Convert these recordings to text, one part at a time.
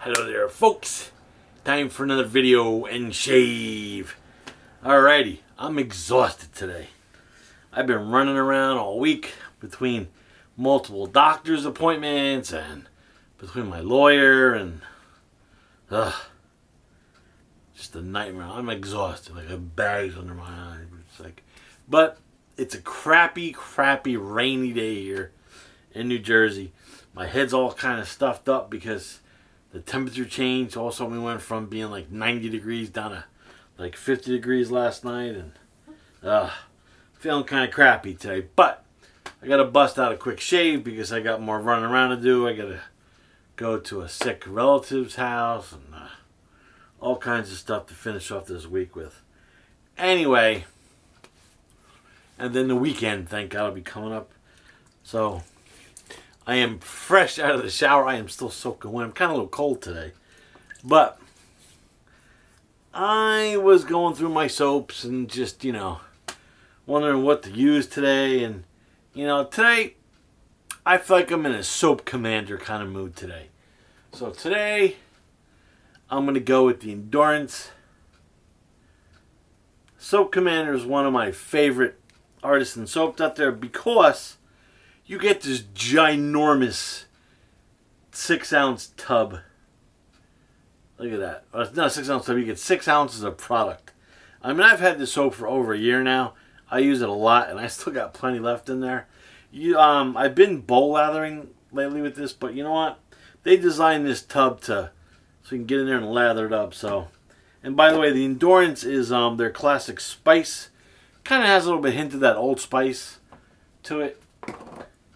Hello there, folks. Time for another video and shave. Alrighty, I'm exhausted today. I've been running around all week between multiple doctor's appointments and between my lawyer and just a nightmare. I'm exhausted, like a bags under my eyes. But it's a crappy rainy day here in New Jersey. My head's all kind of stuffed up because the temperature changed. Also, we went from being like 90 degrees down to like 50 degrees last night, and feeling kind of crappy today. But I got to bust out a quick shave because I got more running around to do. I got to go to a sick relative's house and all kinds of stuff to finish off this week with. Anyway, and then the weekend, thank God, will be coming up. So I am fresh out of the shower. I am still soaking wet. I'm kind of a little cold today. But I was going through my soaps and just, wondering what to use today. And, today I feel like I'm in a soap commander kind of mood today. So today I'm going to go with the Endurance. Soap Commander is one of my favorite artisan soaps out there because you get this ginormous 6-ounce tub. Look at that. It's not a 6-ounce tub. You get 6 ounces of product. I mean, I've had this soap for over a year now. I use it a lot, and I still got plenty left in there. I've been bowl lathering lately with this, but you know what? They designed this tub so you can get in there and lather it up. So, and by the way, the Endurance is their classic spice. Kind of has a little bit hint of that Old Spice to it.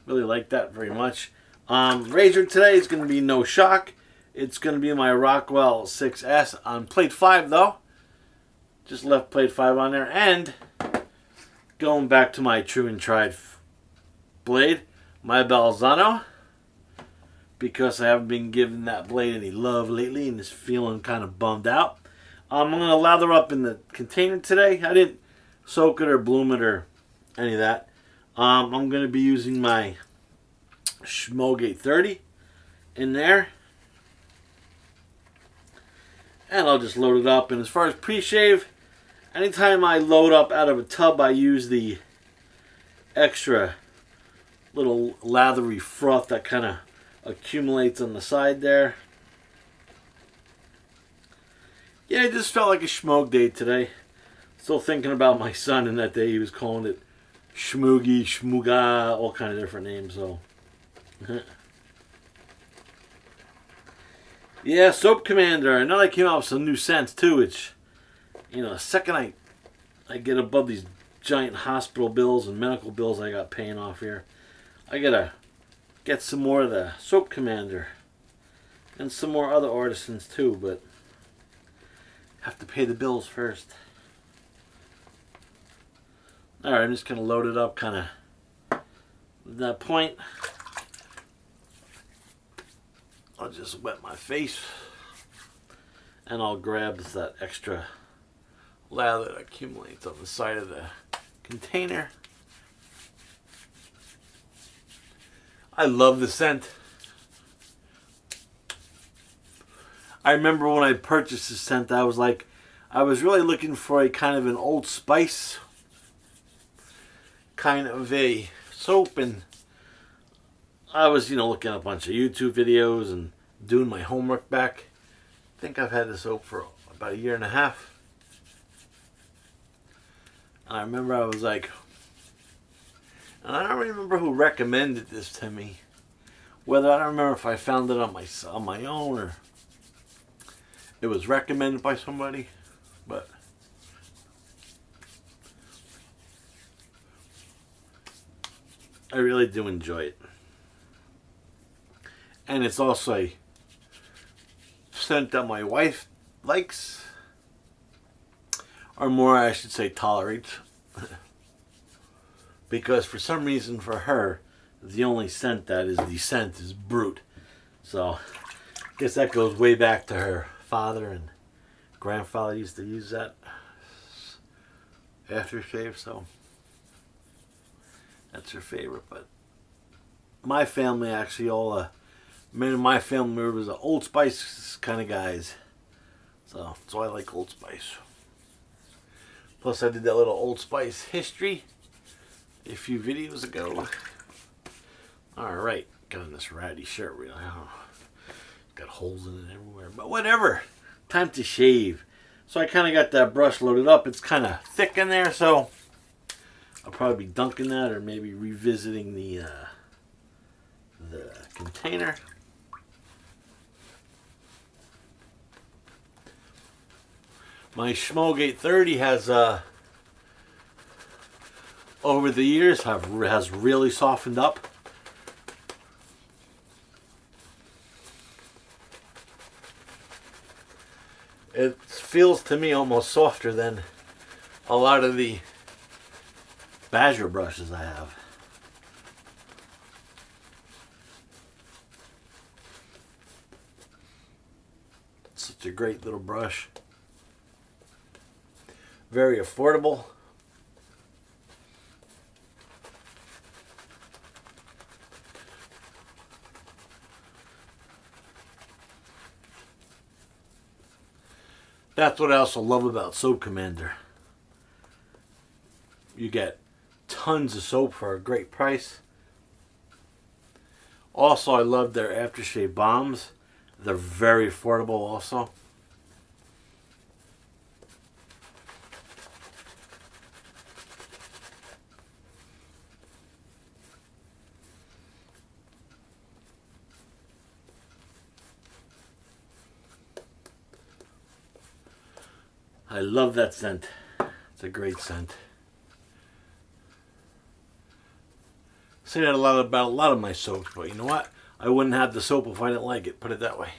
Really like that very much. Razor today is going to be no shock. It's going to be my Rockwell 6S on plate 5 though. Just left plate 5 on there. And going back to my true and tried blade, my Balzano. Because I haven't been giving that blade any love lately and is feeling kind of bummed out. I'm going to lather up in the container today. I didn't soak it or bloom it or any of that. I'm going to be using my Semogue 830 in there. And I'll just load it up. And as far as pre-shave, anytime I load up out of a tub, I use the extra little lathery froth that kind of accumulates on the side there. Yeah, it just felt like a Semogue day today. Still thinking about my son, and that day he was calling it Shmoogie, Shmooga, all kind of different names. So, yeah, Soap Commander. I know they came out with some new scents too. Which, the second I get above these giant hospital bills and medical bills I got paying off here, I gotta get some more of the Soap Commander and some more other artisans too. But have to pay the bills first. Alright, I'm just going to load it up kind of at that point. I'll just wet my face and I'll grab that extra lather that accumulates on the side of the container. I love the scent. I remember when I purchased this scent, I was really looking for a kind of an Old Spice kind of a soap, and I was looking at a bunch of YouTube videos and doing my homework back. I think I've had this soap for about 1.5 years. And I remember I was like, and I don't remember who recommended this to me, I don't remember if I found it on my own or it was recommended by somebody, but I really do enjoy it. And it's also a scent that my wife likes, or more I should say tolerates, because for some reason for her, the only scent that is decent is Brute. So I guess that goes way back to her father and grandfather used to use that aftershave, so that's her favorite. But my family actually all many of my family members are Old Spice kind of guys. So that's why I like Old Spice. Plus I did that little Old Spice history a few videos ago. Alright, got on this ratty shirt. Really, got holes in it everywhere. But whatever. Time to shave. So I kind of got that brush loaded up. It's kind of thick in there, so I'll probably be dunking that or maybe revisiting the container. My Semogue 830 has over the years has really softened up. It feels to me almost softer than a lot of the Badger brushes I have. It's such a great little brush. Very affordable. That's what I also love about Soap Commander. You get tons of soap for a great price. Also, I love their aftershave bombs. They're very affordable also. I love that scent. It's a great scent. I say that a lot about a lot of my soaps, but you know what? I wouldn't have the soap if I didn't like it, put it that way.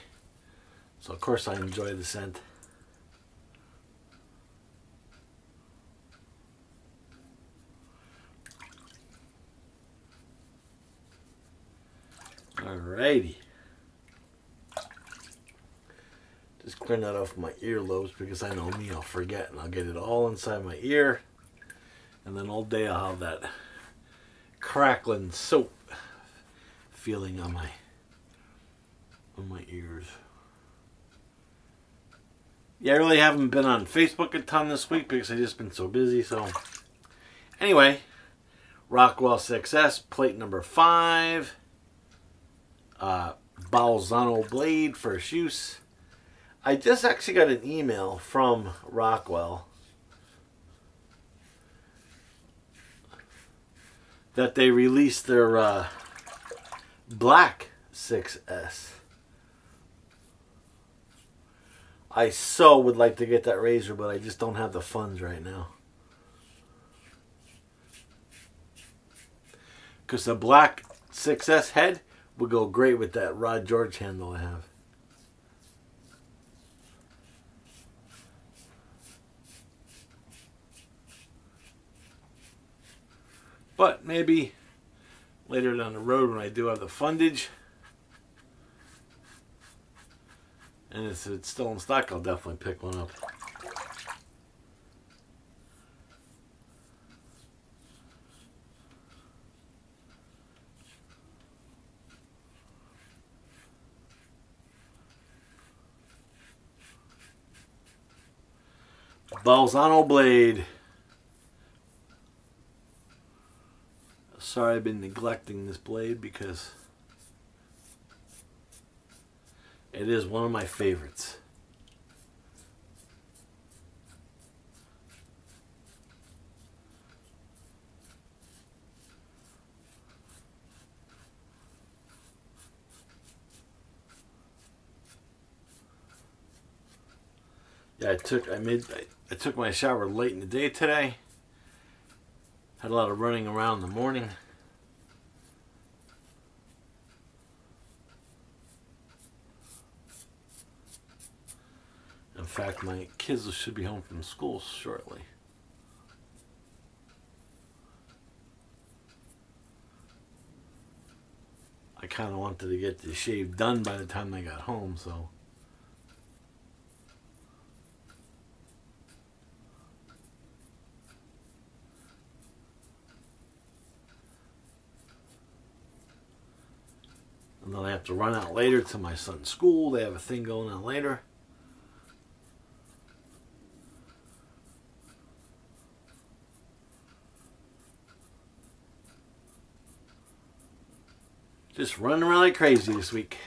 So of course I enjoy the scent. Alrighty. Just clearing that off my earlobes because I know me, I'll forget and I'll get it all inside my ear. And then all day I'll have that crackling soap feeling on my ears. Yeah, I really haven't been on Facebook a ton this week because I've just been so busy. So anyway, Rockwell 6S plate number 5. Balzano blade first use. I just actually got an email from Rockwell that they released their black 6S. I so would like to get that razor, but I just don't have the funds right now. Because the black 6S head would go great with that Rod George handle I have. But maybe later down the road when I do have the fundage and it's still in stock, I'll definitely pick one up. Balzano blade. Sorry I've been neglecting this blade because it is one of my favorites. Yeah, I took my shower late in the day today. Had a lot of running around in the morning. In fact, my kids should be home from school shortly. I kind of wanted to get the shave done by the time they got home, so. And Then I have to run out later to my son's school. They have a thing going on later. Just running around like crazy this week.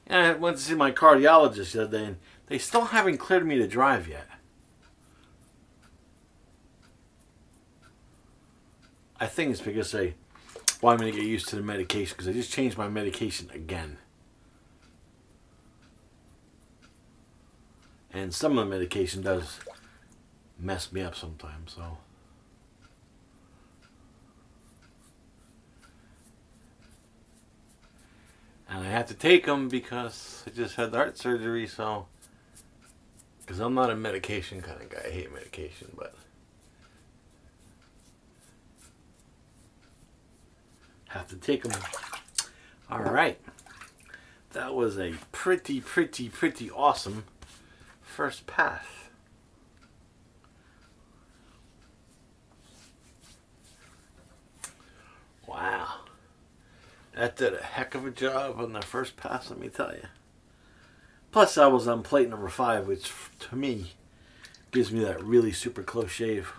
And I went to see my cardiologist the other day, and they still haven't cleared me to drive yet. I think it's because they want me to get used to the medication, because I just changed my medication again. And some of the medication does mess me up sometimes, so. And I have to take them because I just had the heart surgery, so. Because I'm not a medication kind of guy. I hate medication, but. Have to take them. Alright. That was a pretty awesome first pass. Wow. That did a heck of a job on the first pass, let me tell you. Plus I was on plate number 5, which to me gives me that really super close shave.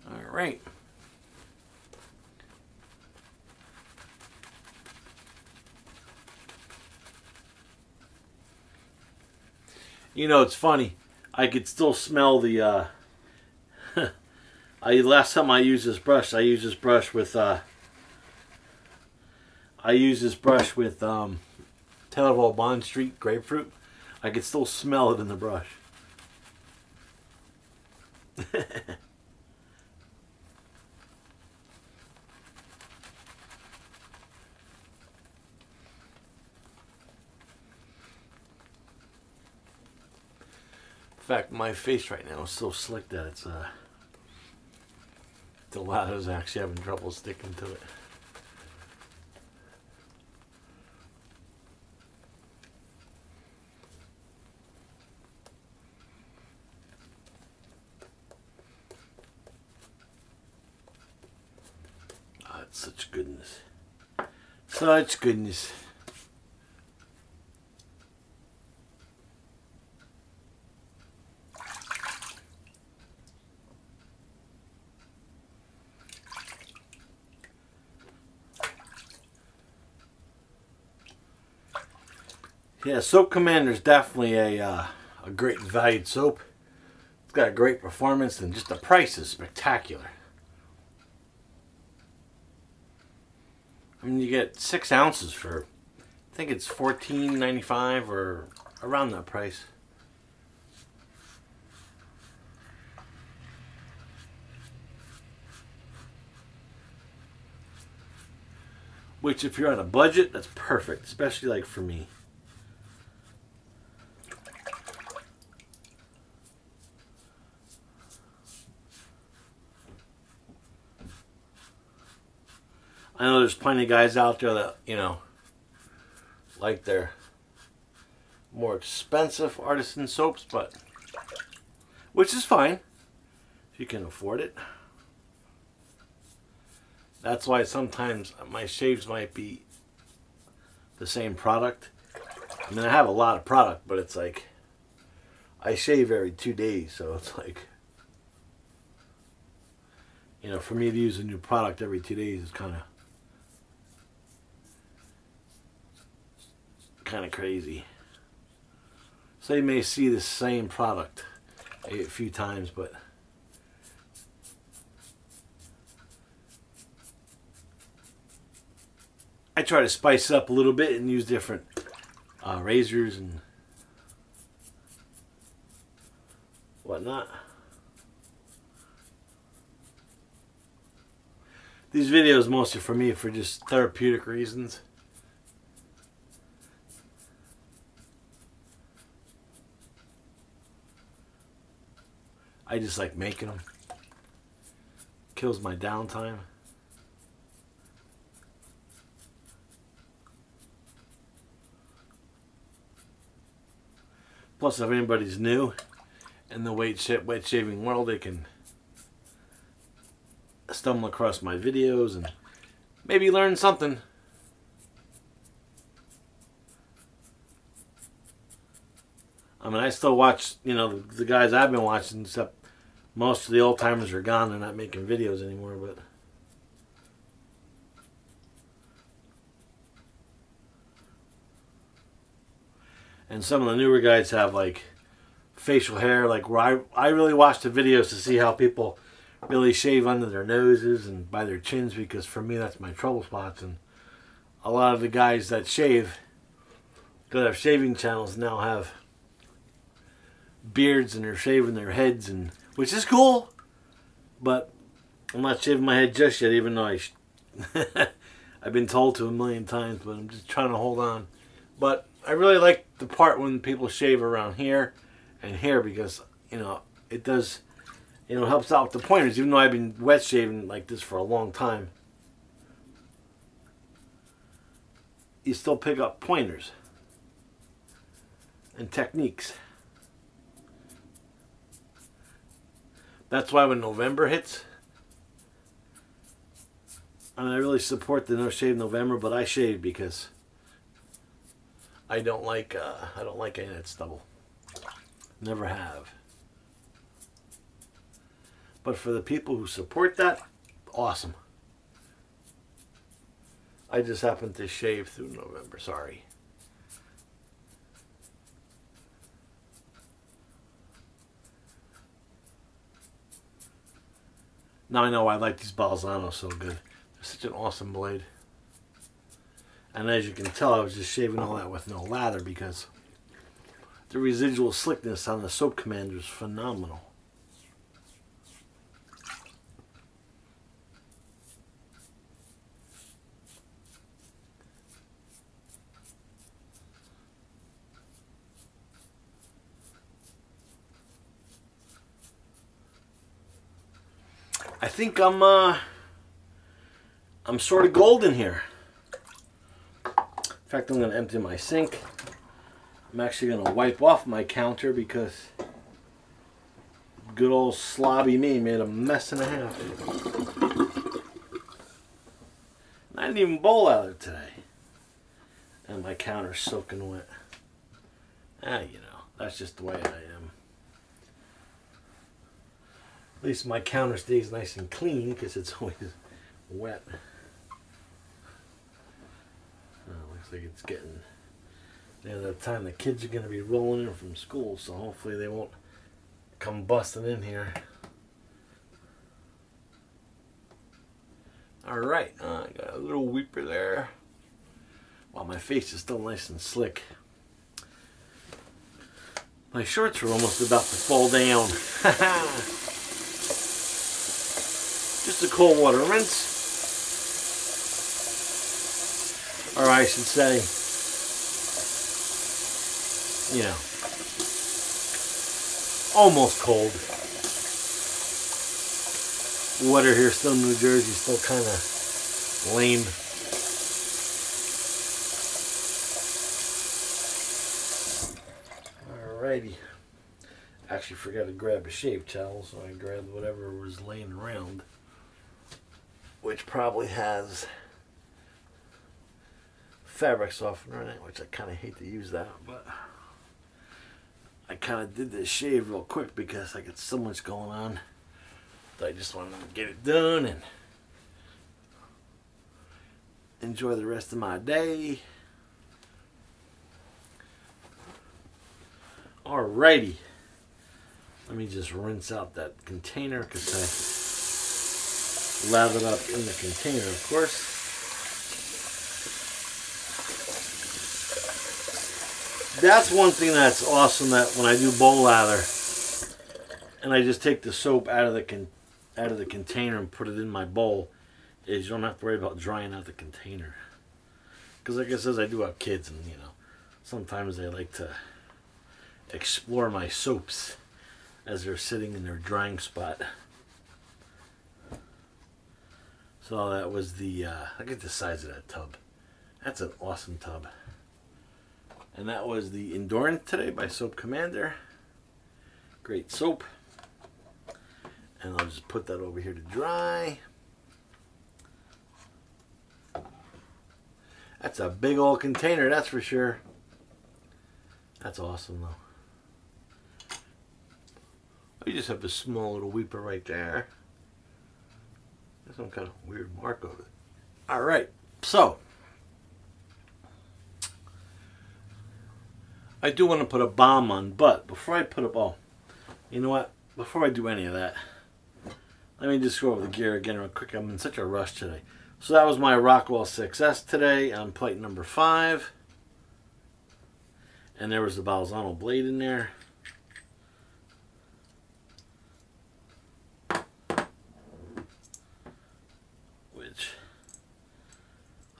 Alright. You know, it's funny. I could still smell the, last time I used this brush, I used this brush with, Taylor Bond Street Grapefruit. I could still smell it in the brush. In fact, my face right now is so slick that it's the ladder's actually having trouble sticking to it. Oh, it's such goodness. Such goodness. Yeah, Soap Commander is definitely a great valued soap. It's got a great performance, and just the price is spectacular. I mean, you get 6 ounces for, I think it's $14.95 or around that price. Which, if you're on a budget, that's perfect, especially like for me. I know there's plenty of guys out there that, you know, like their more expensive artisan soaps, but which is fine if you can afford it. That's why sometimes my shaves might be the same product. I mean, I have a lot of product, but it's like I shave every 2 days, so it's like, you know, for me to use a new product every 2 days is kind of crazy. So you may see the same product a few times, but I try to spice it up a little bit and use different razors and whatnot. These videos mostly for me for just therapeutic reasons. I just like making them. Kills my downtime. Plus, if anybody's new in the wet shaving world, they can stumble across my videos and maybe learn something. I mean, I still watch, you know, the guys I've been watching, except most of the old timers are gone. They're not making videos anymore, but and some of the newer guys have like facial hair, like where I really watch the videos to see how people really shave under their noses and by their chins, because for me that's my trouble spots. And a lot of the guys that shave, that have shaving channels, now have beards and they're shaving their heads, and which is cool, but I'm not shaving my head just yet, even though I've been told to a million times, but I'm just trying to hold on. But I really like the part when people shave around here and here, because, you know, it does, you know, helps out with the pointers, even though I've been wet shaving like this for a long time. You still pick up pointers and techniques. That's why when November hits, I mean, I really support the No Shave November, but I shave because I don't like any of that stubble. Never have. But for the people who support that, awesome. I just happen to shave through November. Sorry. Now I know why I like these Balzanos so good. They're such an awesome blade. And as you can tell, I was just shaving all that with no lather, because the residual slickness on the Soap Commander is phenomenal. I think I'm sort of golden here. In fact, I'm going to empty my sink. I'm actually going to wipe off my counter because good old slobby me made a mess and a half. I didn't even bowl out of it today. And my counter's soaking wet. You know, that's just the way I am. At least my counter stays nice and clean because it's always wet. Looks like it's getting near the time the kids are going to be rolling in from school, so hopefully they won't come busting in here. Alright, I got a little weeper there. While my face is still nice and slick. My shorts are almost about to fall down. Just a cold water rinse. Or I should say, you know, almost cold. Weather here still in New Jersey, still kind of lame. Alrighty. Actually forgot to grab a shave towel, so I grabbed whatever was laying around, which probably has fabric softener in it, which I kind of hate to use that, but I kind of did this shave real quick because I got so much going on that I just wanted to get it done and enjoy the rest of my day. Alrighty, let me just rinse out that container because I lathered up in the container, of course. That's one thing that's awesome, that when I do bowl lather and I just take the soap out of the container and put it in my bowl, is you don't have to worry about drying out the container. Because like I said, I do have kids, and you know, sometimes they like to explore my soaps as they're sitting in their drying spot. So that was the look at the size of that tub. That's an awesome tub. And that was the Endurance today by Soap Commander. Great soap. And I'll just put that over here to dry. That's a big old container, that's for sure. That's awesome though. You just have a small little weeper right there. There's some kind of weird mark of it. Alright, so I do want to put a balm on, but before I put a balm, you know what? Before I do any of that, let me just go over the gear again real quick. I'm in such a rush today. So that was my Rockwell 6S today on plate number 5. And there was the Balzano blade in there. Which,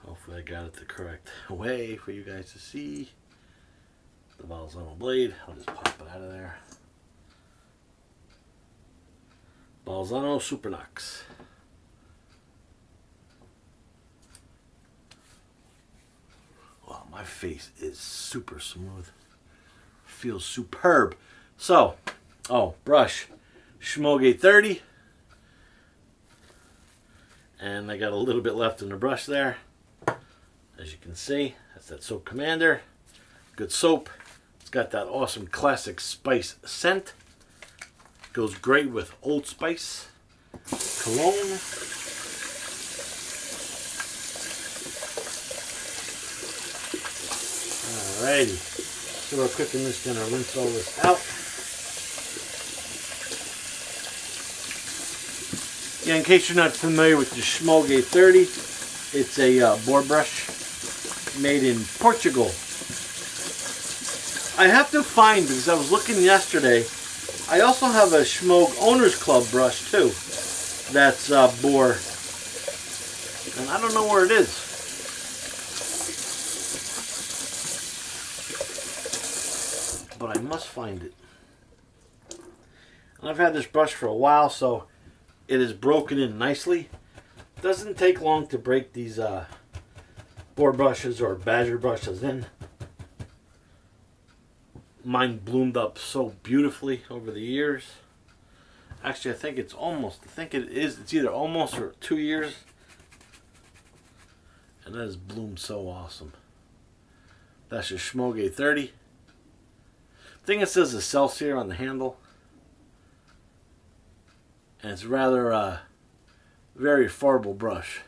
hopefully I got it the correct way for you guys to see. The Balzano blade. I'll just pop it out of there. Balzano Supernox. Wow, my face is super smooth. Feels superb. So, brush. Semogue 830. And I got a little bit left in the brush there. As you can see, that's that Soap Commander. Good soap. It's got that awesome classic spice scent. Goes great with Old Spice cologne. Alrighty. So real quick, I'm just going to rinse all this out. Yeah, in case you're not familiar with the Semogue 830, it's a board brush made in Portugal. I have to find, because I was looking yesterday, I also have a Semogue Owners Club brush too. That's boar. And I don't know where it is. But I must find it. And I've had this brush for a while, so it is broken in nicely. It doesn't take long to break these boar brushes or badger brushes in. Mine bloomed up so beautifully over the years. Actually, I think it's either almost or 2 years. And that has bloomed so awesome. That's your Semogue 830. I think it says Excelsior on the handle. And it's rather very affordable brush.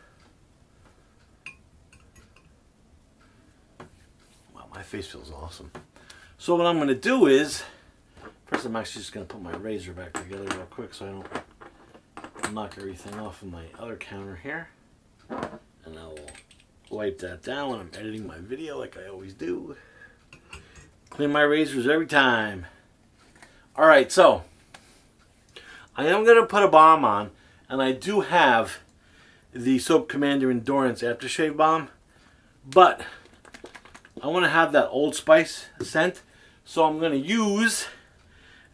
Wow, my face feels awesome. So what I'm going to do is, first I'm actually just going to put my razor back together real quick so I don't knock everything off of my other counter here. And I will wipe that down when I'm editing my video like I always do. Clean my razors every time. Alright, so I am going to put a balm on, and I do have the Soap Commander Endurance Aftershave Balm, but I want to have that Old Spice scent. So I'm going to use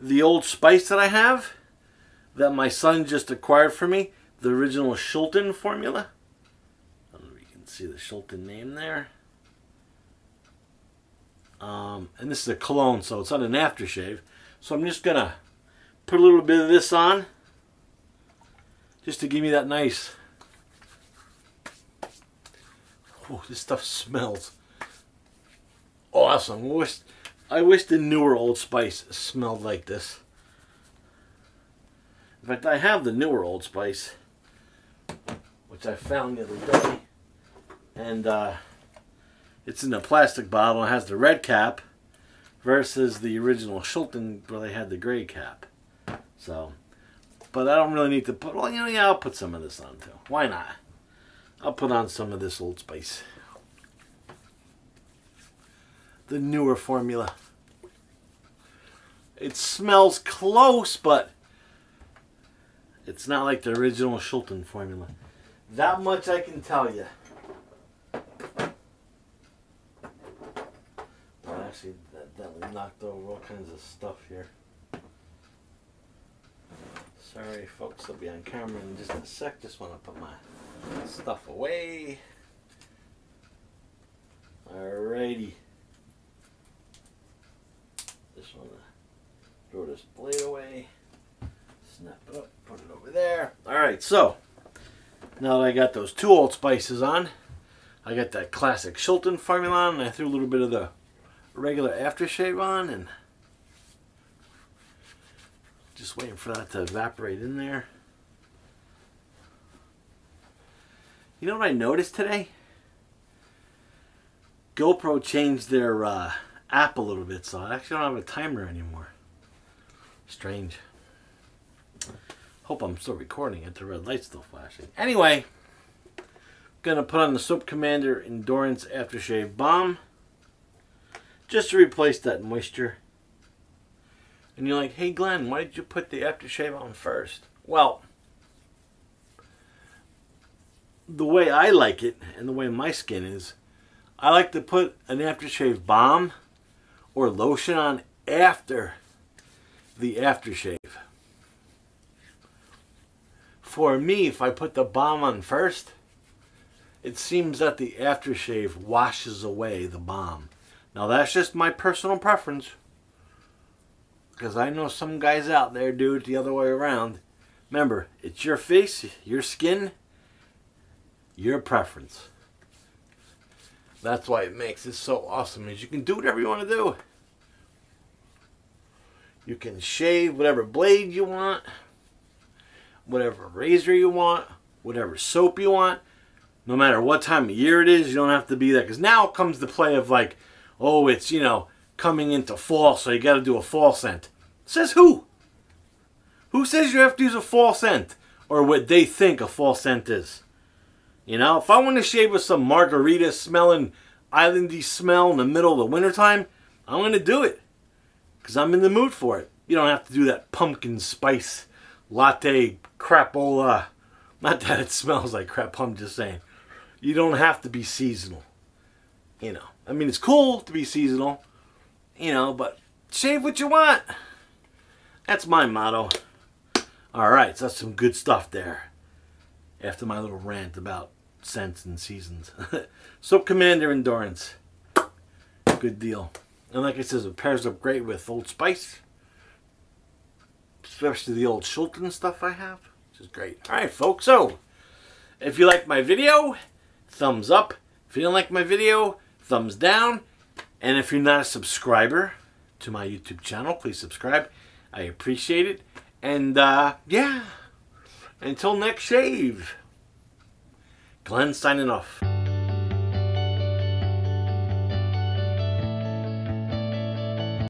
the Old Spice that I have, that my son just acquired for me, the original Shulton formula. I don't know if you can see the Shulton name there. And this is a cologne, so it's not an aftershave. So I'm just going to put a little bit of this on, just to give me that nice... Oh, this stuff smells awesome. I wish the newer Old Spice smelled like this. In fact, I have the newer Old Spice, which I found the other day. And it's in a plastic bottle. It has the red cap versus the original Shulton where they had the gray cap. So, but I don't really need to put, well, you know, yeah, I'll put some of this on too. Why not? I'll put on some of this Old Spice. The newer formula. It smells close, but it's not like the original Shulton formula. That much I can tell you. Well, actually, that definitely knocked over all kinds of stuff here. Sorry, folks, I'll be on camera in just a sec. Just want to put my stuff away. Alrighty. so now that I got those 2 Old Spices on, I got that classic Shilton formula on, and I threw a little bit of the regular aftershave on, and just waiting for that to evaporate in there. You know what I noticed today? GoPro changed their app a little bit, so I actually don't have a timer anymore. Strange. Hope I'm still recording it. The red light's still flashing. Anyway, gonna put on the Soap Commander Endurance Aftershave Balm just to replace that moisture. And you're like, hey Glenn, why did you put the aftershave on first? Well, the way I like it and the way my skin is, I like to put an aftershave balm or lotion on after the aftershave. For me, if I put the balm on first, it seems that the aftershave washes away the balm. Now that's just my personal preference, because I know some guys out there do it the other way around. Remember, it's your face, your skin, your preference. That's why it makes it so awesome, is you can do whatever you want to do. You can shave whatever blade you want, whatever razor you want, whatever soap you want. No matter what time of year it is, you don't have to be there. Because now comes the play of like, oh, it's, you know, coming into fall, so you got to do a fall scent. Says who? Who says you have to use a fall scent? Or what they think a fall scent is? You know, if I want to shave with some margarita smelling, islandy smell in the middle of the wintertime, I'm going to do it. Because I'm in the mood for it. You don't have to do that pumpkin spice latte crapola. Not that it smells like crap, I'm just saying. You don't have to be seasonal. You know, I mean, it's cool to be seasonal, you know, but shave what you want. That's my motto. Alright, so that's some good stuff there. After my little rant about scents and seasons. Soap Commander Endurance. Good deal. And like I said, it pairs up great with Old Spice. Especially the old Shilton stuff I have. Which is great. Alright folks, so if you like my video, thumbs up. If you don't like my video, thumbs down. And if you're not a subscriber to my YouTube channel, please subscribe. I appreciate it. And yeah, until next shave, Glenn signing off.